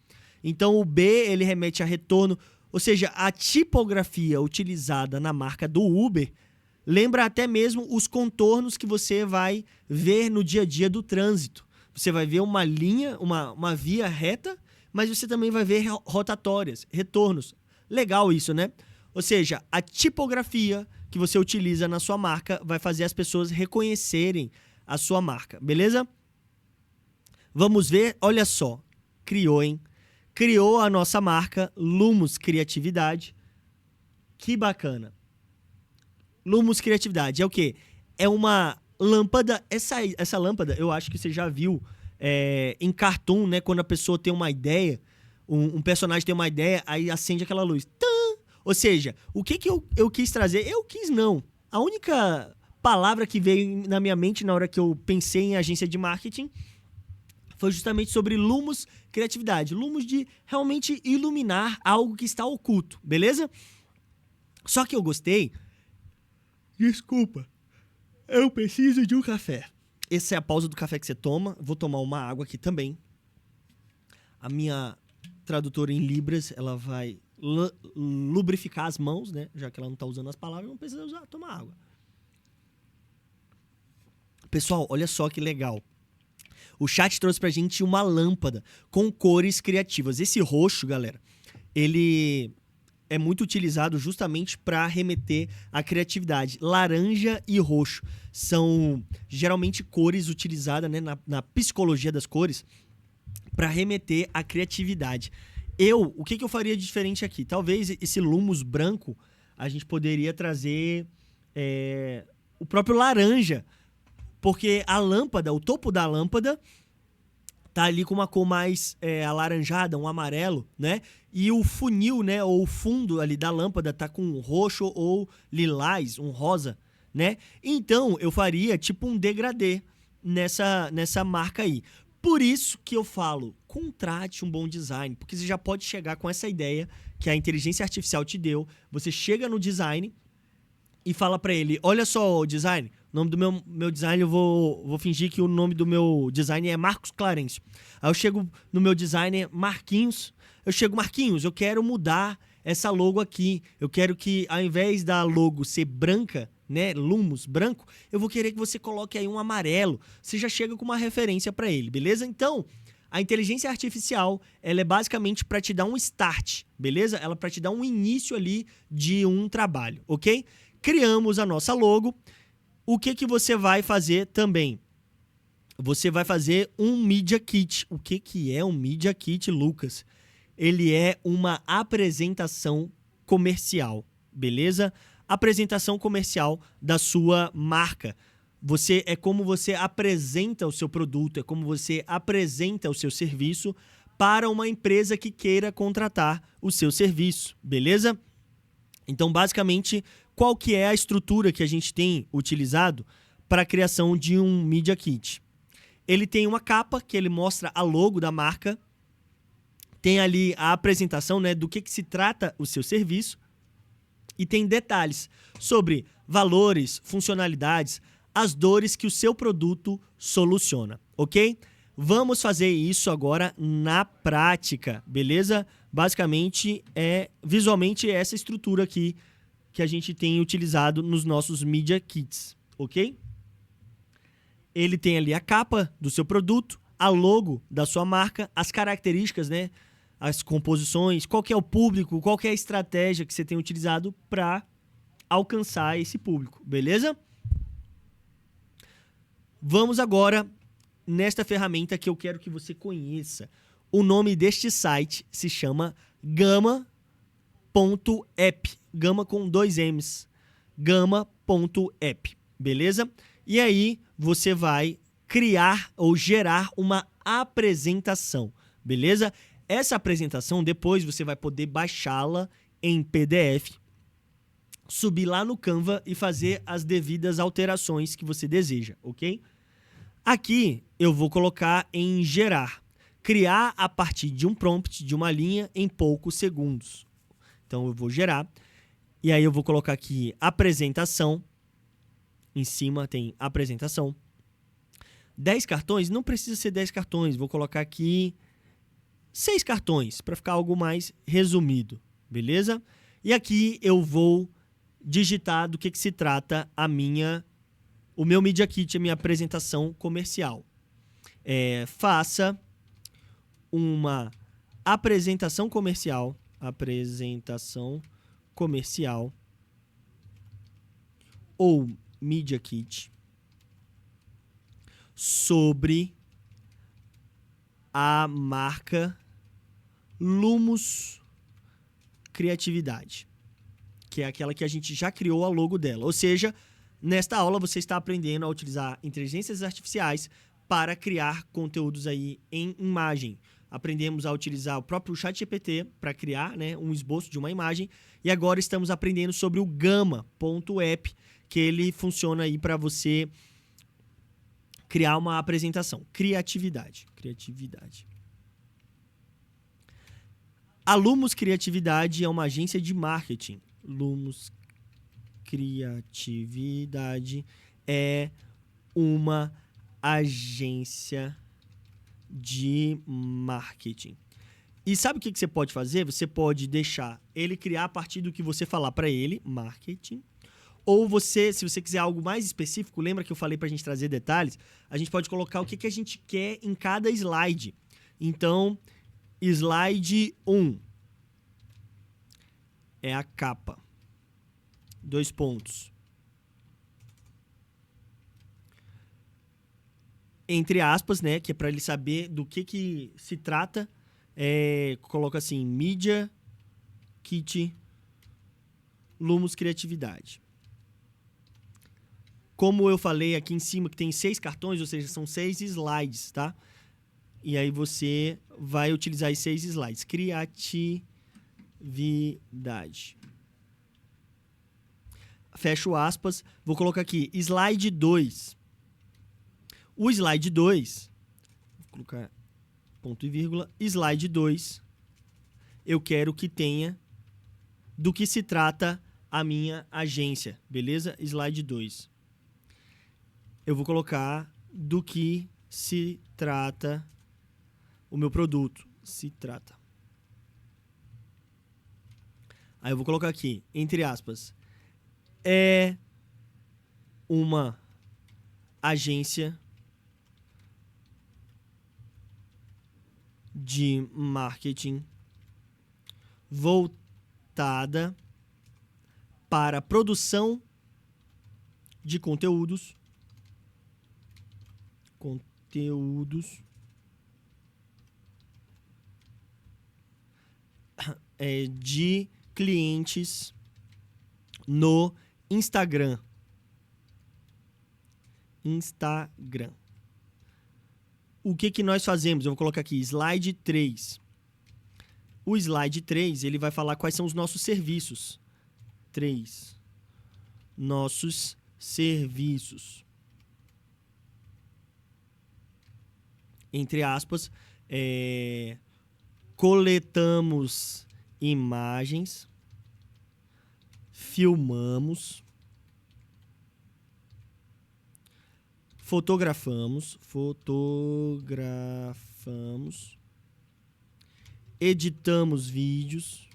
Então, o B, ele remete a retorno. Ou seja, a tipografia utilizada na marca do Uber lembra até mesmo os contornos que você vai ver no dia a dia do trânsito. Você vai ver uma linha, uma via reta, mas você também vai ver rotatórias, retornos. Legal isso, né? Ou seja, a tipografia que você utiliza na sua marca vai fazer as pessoas reconhecerem a sua marca, beleza? Vamos ver, olha só, criou, hein? Criou a nossa marca Lumos Criatividade. Que bacana. Lumos Criatividade é o quê? É uma lâmpada, essa lâmpada eu acho que você já viu em cartoon, né? Quando a pessoa tem uma ideia, um personagem tem uma ideia, aí acende aquela luz. Tã! Ou seja, o que eu quis trazer? Eu quis não. A única palavra que veio na minha mente na hora que eu pensei em agência de marketing foi justamente sobre lumos criatividade. Lumos de realmente iluminar algo que está oculto, beleza? Só que eu gostei. Desculpa. Eu preciso de um café. Essa é a pausa do café que você toma. Vou tomar uma água aqui também. A minha tradutora em Libras, ela vai lubrificar as mãos, né? Já que ela não está usando as palavras, não precisa tomar água. Pessoal, olha só que legal. O chat trouxe pra gente uma lâmpada com cores criativas. Esse roxo, galera, ele é muito utilizado justamente para remeter à criatividade. Laranja e roxo são geralmente cores utilizadas, né, na psicologia das cores para remeter à criatividade. O que eu faria de diferente aqui? Talvez esse Lumos branco a gente poderia trazer o próprio laranja, porque a lâmpada, o topo da lâmpada tá ali com uma cor mais alaranjada, um amarelo, né? E o funil, né, ou o fundo ali da lâmpada tá com um roxo ou lilás, um rosa, né? Então, eu faria tipo um degradê nessa marca aí. Por isso que eu falo, contrate um bom design, porque você já pode chegar com essa ideia que a inteligência artificial te deu. Você chega no design e fala pra ele, olha só o design, o nome do meu design, eu vou fingir que o nome do meu design é Marcos Clarencio. Aí eu chego no meu design, Marquinhos, Marquinhos, eu quero mudar essa logo aqui. Eu quero que, ao invés da logo ser branca, né, Lumos, branco, eu vou querer que você coloque aí um amarelo. Você já chega com uma referência para ele, beleza? Então, a inteligência artificial, ela é basicamente para te dar um start, beleza? Ela é para te dar um início ali de um trabalho, ok? Criamos a nossa logo. O que você vai fazer também? Você vai fazer um Media Kit. O que é um Media Kit, Lucas? Ele é uma apresentação comercial, beleza? Apresentação comercial da sua marca. É como você apresenta o seu produto, é como você apresenta o seu serviço para uma empresa que queira contratar o seu serviço, beleza? Então, basicamente, qual que é a estrutura que a gente tem utilizado para a criação de um Media Kit? Ele tem uma capa que ele mostra a logo da marca, tem ali a apresentação, né, do que se trata o seu serviço e tem detalhes sobre valores, funcionalidades, as dores que o seu produto soluciona, ok? Vamos fazer isso agora na prática, beleza? Basicamente, visualmente essa estrutura aqui que a gente tem utilizado nos nossos Media Kits, ok? Ele tem ali a capa do seu produto, a logo da sua marca, as características, né? As composições, qual que é o público, qual que é a estratégia que você tem utilizado para alcançar esse público, beleza? Vamos agora nesta ferramenta que eu quero que você conheça. O nome deste site se chama Gama.app, Gama com 2 M's, Gama.app, beleza? E aí você vai criar ou gerar uma apresentação, beleza? Essa apresentação, depois você vai poder baixá-la em PDF, subir lá no Canva e fazer as devidas alterações que você deseja, ok? Aqui eu vou colocar em gerar, criar a partir de um prompt, de uma linha, em poucos segundos. Então eu vou gerar, e aí eu vou colocar aqui apresentação, em cima tem apresentação. 10 cartões, não precisa ser 10 cartões, vou colocar aqui 6 cartões, para ficar algo mais resumido, beleza? E aqui eu vou digitar do que se trata o meu Media Kit, a minha apresentação comercial. Faça uma apresentação comercial ou Media Kit sobre a marca Lumos Criatividade, que é aquela que a gente já criou a logo dela. Ou seja, nesta aula você está aprendendo a utilizar inteligências artificiais para criar conteúdos aí em imagem. Aprendemos a utilizar o próprio ChatGPT para criar, né, um esboço de uma imagem. E agora estamos aprendendo sobre o Gama.app, que ele funciona aí para você criar uma apresentação. Criatividade. A Lumos Criatividade é uma agência de marketing. Lumos Criatividade é uma agência de marketing. E sabe o que você pode fazer? Você pode deixar ele criar a partir do que você falar para ele, marketing, Ou você, se você quiser algo mais específico, lembra que eu falei pra gente trazer detalhes? A gente pode colocar o que a gente quer em cada slide. Então, slide 1 é a capa. 2 pontos. Entre aspas, né? Que é para ele saber do que se trata. Coloca assim, Media Kit Lumos Criatividade. Como eu falei aqui em cima que tem 6 cartões, ou seja, são 6 slides, tá? E aí você vai utilizar os 6 slides. Criatividade. Fecho aspas. Vou colocar aqui, slide 2. O slide 2, vou colocar ponto e vírgula, slide 2, eu quero que tenha do que se trata a minha agência, beleza? Slide 2. Eu vou colocar do que se trata o meu produto. Se trata. Aí eu vou colocar aqui, entre aspas, é uma agência de marketing voltada para produção de conteúdos de clientes no Instagram. O que nós fazemos? Eu vou colocar aqui, slide 3. O slide 3, ele vai falar quais são os nossos serviços. 3. Nossos serviços. Entre aspas, coletamos imagens, filmamos, fotografamos, editamos vídeos,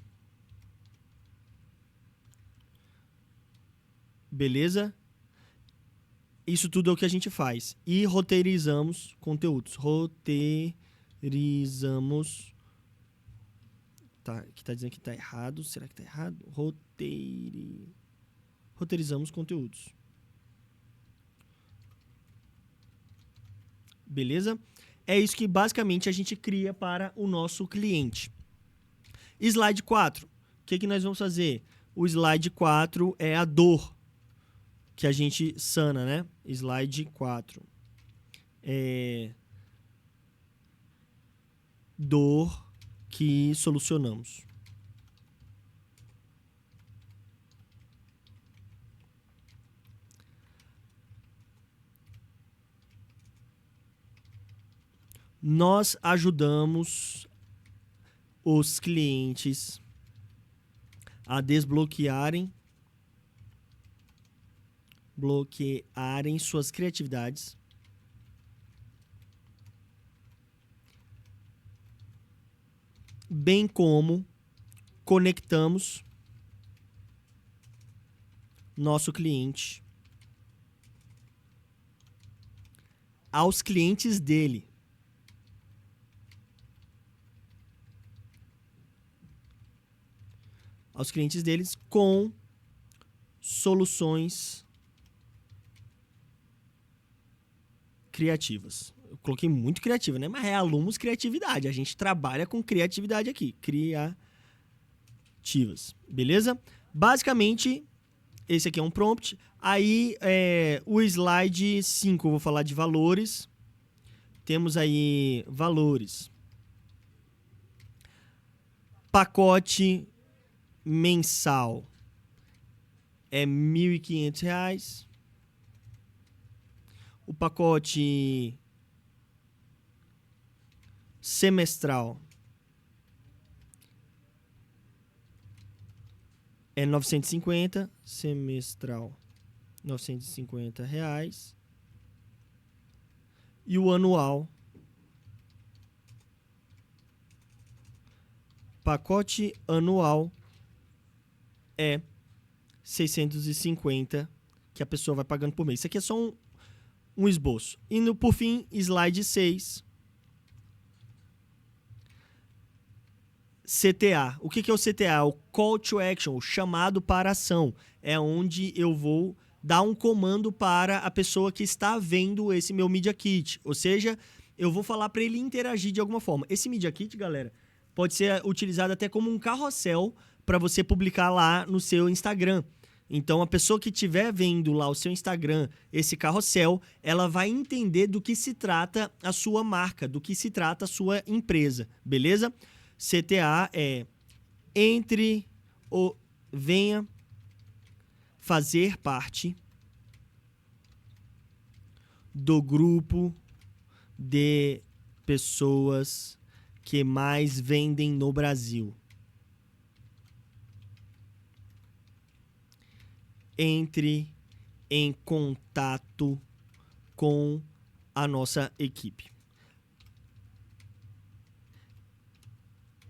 beleza? Isso tudo é o que a gente faz. E roteirizamos conteúdos. Tá, aqui tá dizendo que tá errado. Será que tá errado? Roteirizamos conteúdos. Beleza? É isso que basicamente a gente cria para o nosso cliente. Slide 4. O que nós vamos fazer? O slide 4 é a dor que a gente sana, né? Slide 4. Dor que solucionamos. Nós ajudamos os clientes a bloquearem suas criatividades, bem como conectamos nosso cliente aos clientes dele. Aos clientes deles com soluções criativas. Eu coloquei muito criativa, né? Mas é Lumos Criatividade. A gente trabalha com criatividade aqui. Criativas. Beleza? Basicamente, esse aqui é um prompt. Aí, o slide 5, eu vou falar de valores. Temos aí valores. Pacote mensal é R$ 1.500. O pacote semestral é 950, semestral R$ 950. E o anual, pacote anual é 650 que a pessoa vai pagando por mês. Isso aqui é só um esboço. E por fim, slide 6. CTA. O que é o CTA? O Call to Action, o chamado para ação. É onde eu vou dar um comando para a pessoa que está vendo esse meu Media Kit. Ou seja, eu vou falar para ele interagir de alguma forma. Esse Media Kit, galera, pode ser utilizado até como um carrossel para você publicar lá no seu Instagram. Então, a pessoa que estiver vendo lá o seu Instagram, esse carrossel, ela vai entender do que se trata a sua marca, do que se trata a sua empresa, beleza? CTA é venha fazer parte do grupo de pessoas que mais vendem no Brasil. Entre em contato com a nossa equipe.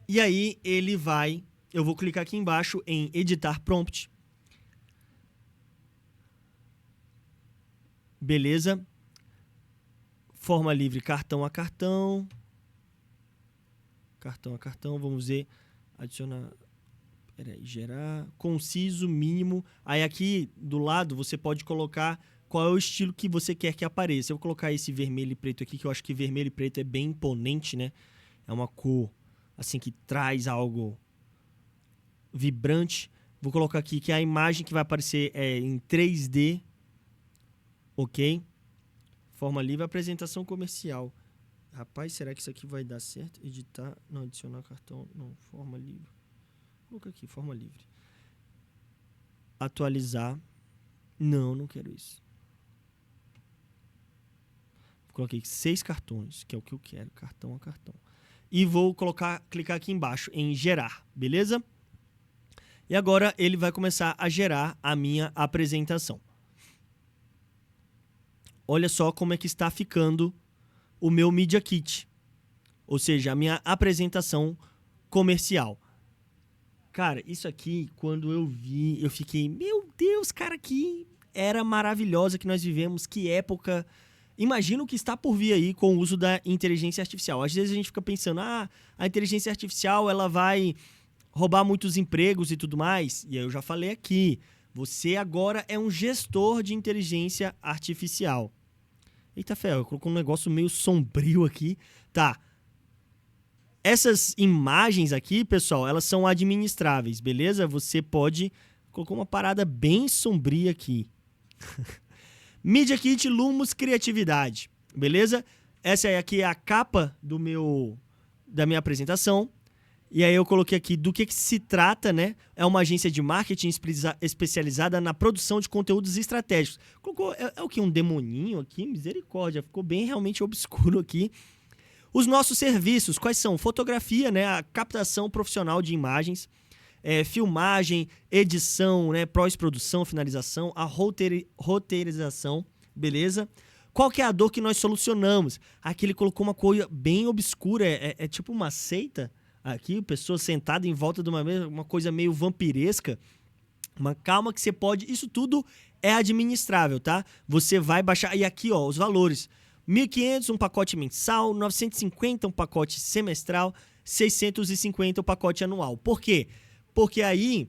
E aí eu vou clicar aqui embaixo em editar prompt. Beleza? Forma livre, cartão a cartão. Cartão a cartão, vamos ver, adicionar... Peraí, gerar, conciso, mínimo. Aí aqui do lado você pode colocar qual é o estilo que você quer que apareça. Eu vou colocar esse vermelho e preto aqui, que eu acho que vermelho e preto é bem imponente, né? É uma cor assim que traz algo vibrante. Vou colocar aqui que a imagem que vai aparecer é em 3D. Ok? Forma livre, apresentação comercial. Rapaz, será que isso aqui vai dar certo? Editar, não, adicionar cartão, não, forma livre. Vou colocar aqui, forma livre. Atualizar. Não quero isso. Coloquei 6 cartões, que é o que eu quero, cartão a cartão. E vou clicar aqui embaixo em gerar, beleza? E agora ele vai começar a gerar a minha apresentação. Olha só como é que está ficando o meu Media Kit. Ou seja, a minha apresentação comercial. Cara, isso aqui, quando eu vi, eu fiquei... Meu Deus, cara, que era maravilhosa que nós vivemos. Que época... Imagina o que está por vir aí com o uso da inteligência artificial. Às vezes a gente fica pensando, a inteligência artificial ela vai roubar muitos empregos e tudo mais. E aí eu já falei aqui, você agora é um gestor de inteligência artificial. Eita, fé, eu coloquei um negócio meio sombrio aqui. Tá. Essas imagens aqui, pessoal, elas são administráveis, beleza? Você pode... Colocou uma parada bem sombria aqui. Media Kit Lumos Criatividade, beleza? Essa aqui é a capa da minha apresentação. E aí eu coloquei aqui do que se trata, né? É uma agência de marketing especializada na produção de conteúdos estratégicos. Colocou, é o que? Um demoninho aqui? Misericórdia, ficou bem realmente obscuro aqui. Os nossos serviços, quais são? Fotografia, né? A captação profissional de imagens. Filmagem, edição, né, pós-produção, finalização, a roteirização, beleza? Qual que é a dor que nós solucionamos? Aqui ele colocou uma coisa bem obscura, é tipo uma seita, aqui, pessoa sentada em volta de uma coisa meio vampiresca. Mas calma que você pode, isso tudo é administrável, tá? Você vai baixar, e aqui ó, os valores, 1.500 um pacote mensal, 950 um pacote semestral, 650 um pacote anual. Por quê? Porque aí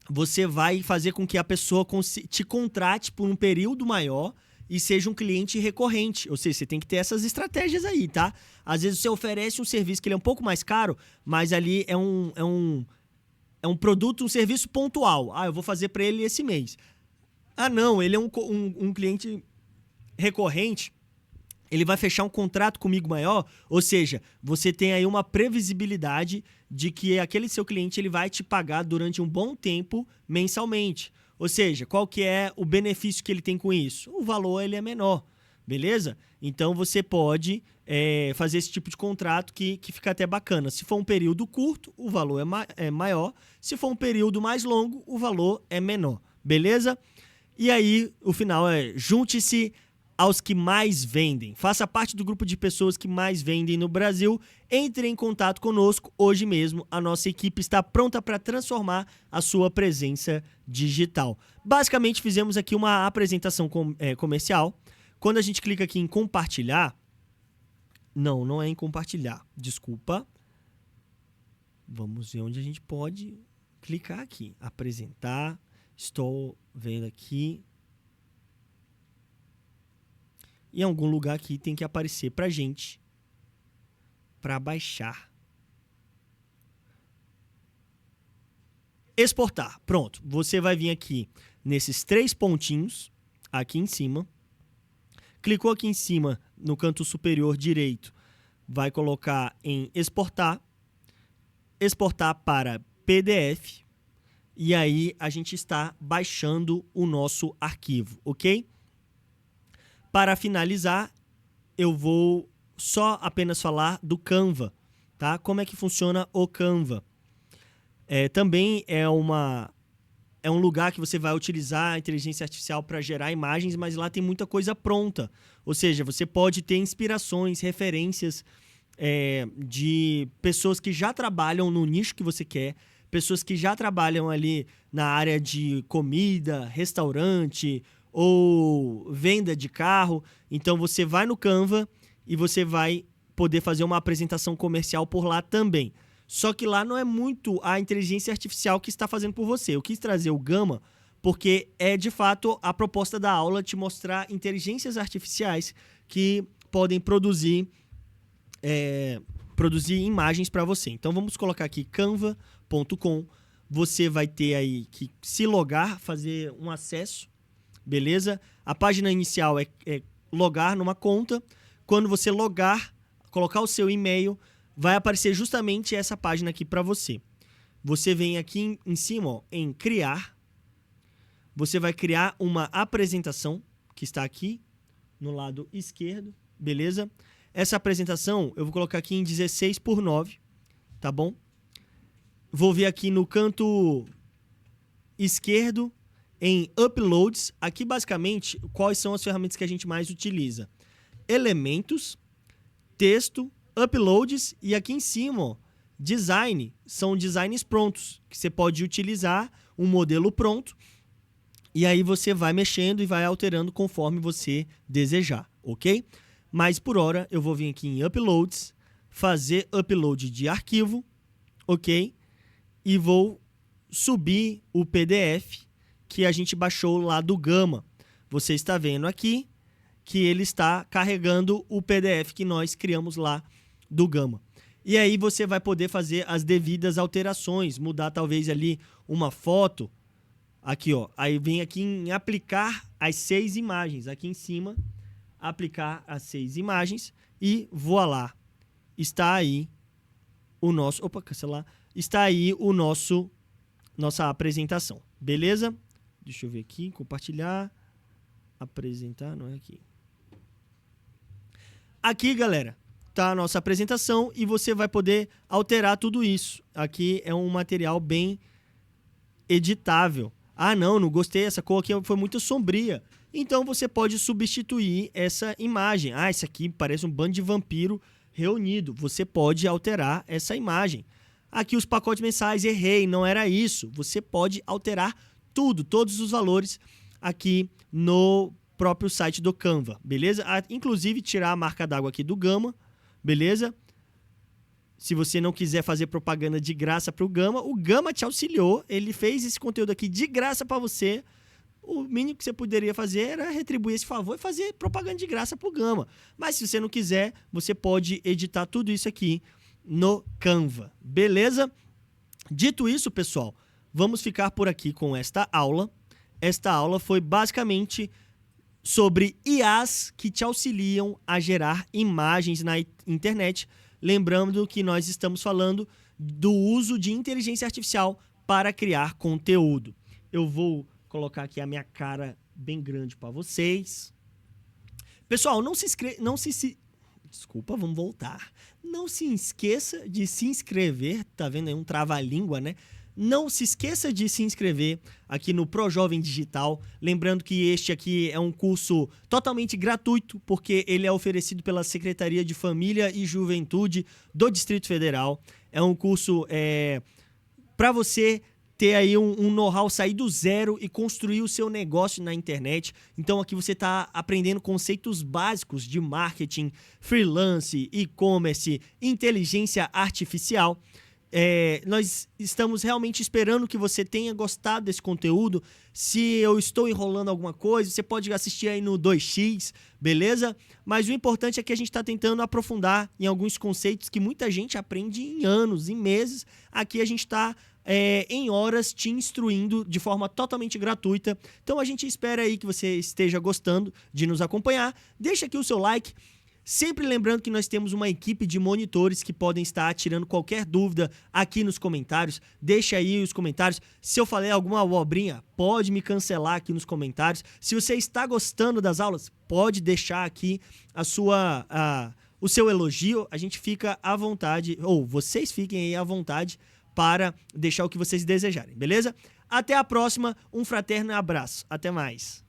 você vai fazer com que a pessoa te contrate por um período maior e seja um cliente recorrente. Ou seja, você tem que ter essas estratégias aí, tá? Às vezes você oferece um serviço que ele é um pouco mais caro, mas ali é um produto, um serviço pontual. Eu vou fazer para ele esse mês. Não, ele é um cliente recorrente. Ele vai fechar um contrato comigo maior, ou seja, você tem aí uma previsibilidade de que aquele seu cliente ele vai te pagar durante um bom tempo mensalmente. Ou seja, qual que é o benefício que ele tem com isso? O valor ele é menor, beleza? Então você pode fazer esse tipo de contrato que fica até bacana. Se for um período curto, o valor é maior. Se for um período mais longo, o valor é menor, beleza? E aí, o final é junte-se aos que mais vendem. Faça parte do grupo de pessoas que mais vendem no Brasil. Entre em contato conosco hoje mesmo. A nossa equipe está pronta para transformar a sua presença digital. Basicamente, fizemos aqui uma apresentação comercial. Quando a gente clica aqui em compartilhar... Não é em compartilhar. Desculpa. Vamos ver onde a gente pode clicar aqui. Apresentar. Estou vendo aqui. Em algum lugar aqui tem que aparecer pra gente para baixar. Exportar. Pronto. Você vai vir aqui nesses 3 pontinhos aqui em cima. Clicou aqui em cima no canto superior direito. Vai colocar em exportar. Exportar para PDF. E aí a gente está baixando o nosso arquivo, ok? Para finalizar, eu vou só apenas falar do Canva, tá? Como é que funciona o Canva? Também é um lugar que você vai utilizar a inteligência artificial para gerar imagens, mas lá tem muita coisa pronta. Ou seja, você pode ter inspirações, referências de pessoas que já trabalham no nicho que você quer, pessoas que já trabalham ali na área de comida, restaurante ou venda de carro. Então você vai no Canva e você vai poder fazer uma apresentação comercial por lá também. Só que lá não é muito a inteligência artificial que está fazendo por você. Eu quis trazer o Gama porque é de fato a proposta da aula te mostrar inteligências artificiais que podem produzir imagens para você. Então vamos colocar aqui canva.com. Você vai ter aí que se logar, fazer um acesso. Beleza? A página inicial é logar numa conta. Quando você logar, colocar o seu e-mail, vai aparecer justamente essa página aqui para você. Você vem aqui em cima, ó, em criar. Você vai criar uma apresentação, que está aqui no lado esquerdo. Beleza? Essa apresentação eu vou colocar aqui em 16:9. Tá bom? Vou vir aqui no canto esquerdo em Uploads. Aqui, basicamente, quais são as ferramentas que a gente mais utiliza? Elementos, texto, Uploads e aqui em cima, ó, Design. São designs prontos, que você pode utilizar um modelo pronto e aí você vai mexendo e vai alterando conforme você desejar, ok? Mas, por hora, eu vou vir aqui em Uploads, fazer upload de arquivo, ok? E vou subir o PDF que a gente baixou lá do Gama. Você está vendo aqui que ele está carregando o PDF que nós criamos lá do Gama. E aí você vai poder fazer as devidas alterações, mudar talvez ali uma foto. Aqui, ó. Aí vem aqui em aplicar as 6 imagens. Aqui em cima, aplicar as 6 imagens e voilá. Está aí o nosso... Opa, cancelar. Está aí o nossa apresentação. Beleza? Deixa eu ver aqui, compartilhar, apresentar, não é aqui. Aqui, galera, tá a nossa apresentação e você vai poder alterar tudo isso. Aqui é um material bem editável. Ah, não gostei, essa cor aqui foi muito sombria. Então você pode substituir essa imagem. Ah, esse aqui parece um bando de vampiro reunido. Você pode alterar essa imagem. Aqui os pacotes mensais, errei, não era isso. Você pode alterar tudo, todos os valores aqui no próprio site do Canva, beleza? Inclusive tirar a marca d'água aqui do Gama, beleza? Se você não quiser fazer propaganda de graça para o Gama te auxiliou, ele fez esse conteúdo aqui de graça para você. O mínimo que você poderia fazer era retribuir esse favor e fazer propaganda de graça para o Gama. Mas se você não quiser, você pode editar tudo isso aqui no Canva, beleza? Dito isso, pessoal, vamos ficar por aqui com esta aula. Esta aula foi basicamente sobre IAs que te auxiliam a gerar imagens na internet. Lembrando que nós estamos falando do uso de inteligência artificial para criar conteúdo. Eu vou colocar aqui a minha cara bem grande para vocês. Pessoal, desculpa, vamos voltar. Não se esqueça de se inscrever, tá vendo aí um trava-língua, né? Não se esqueça de se inscrever aqui no ProJovem Digital. Lembrando que este aqui é um curso totalmente gratuito, porque ele é oferecido pela Secretaria de Família e Juventude do Distrito Federal. É um curso para você ter aí um know-how, sair do zero e construir o seu negócio na internet. Então aqui você está aprendendo conceitos básicos de marketing, freelance, e-commerce, inteligência artificial. Nós estamos realmente esperando que você tenha gostado desse conteúdo. Se eu estou enrolando alguma coisa, você pode assistir aí no 2x, beleza? Mas o importante é que a gente está tentando aprofundar em alguns conceitos que muita gente aprende em anos, em meses. Aqui a gente está em horas te instruindo de forma totalmente gratuita. Então a gente espera aí que você esteja gostando de nos acompanhar. Deixa aqui o seu like. Sempre lembrando que nós temos uma equipe de monitores que podem estar tirando qualquer dúvida aqui nos comentários. Deixa aí os comentários. Se eu falei alguma abobrinha, pode me cancelar aqui nos comentários. Se você está gostando das aulas, pode deixar aqui o seu elogio. A gente fica à vontade, ou vocês fiquem aí à vontade para deixar o que vocês desejarem, beleza? Até a próxima, um fraterno abraço. Até mais.